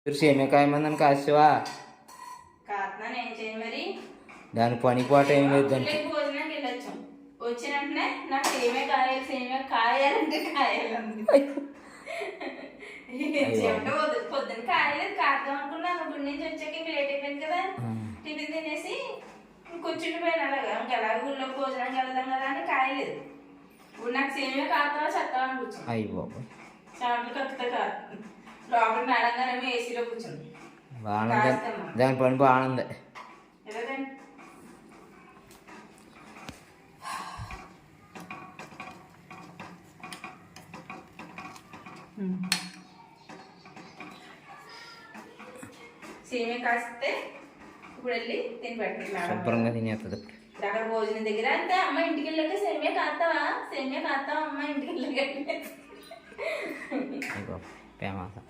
సేమే కాయమందని కాసేవా కాస్తున్నాను, ఏం చేయ మరి. దాని పనిపాట ఏం లేదు దానికి. భోజనానికి వెళ్ళొచ్చు, వచ్చిన వెంటనే నాకు సేమే కాయాలంటే కాయాలంది. పొద్దున్న కాయలేదు, కాద్దాం అనుకున్నాను. గుడి నుంచి వచ్చాక ఇంక లేట్ అయిపోయింది కదా, టిఫిన్ తినేసి కూర్చుండిపోయాను. అలాగా ఇంకెలాగ గుళ్ళోకి భోజనానికి వెళ్దాం కదా అని కాయలేదు. ఇప్పుడు నాకు సేమే కాస్తావా చెత్తావా అని కూర్చొని అయ్యి బాబు చాట్లు కత్తుతా కాదు. లోపల మేడం గారేమో ఏసీలో కూర్చుంది. బాగుంది, దాని పని బాగుంది. ఎలాగండి సేమే కాస్తే ఇప్పుడు వెళ్ళి తిని పెట్టండి. శుభ్రంగా తినేస్తుంది. అక్కడ భోజనం దగ్గర అంతే. అమ్మ ఇంటికి వెళ్ళాక సేమే కాస్తావా అమ్మ ఇంటికి వెళ్ళాక ఫేమస్.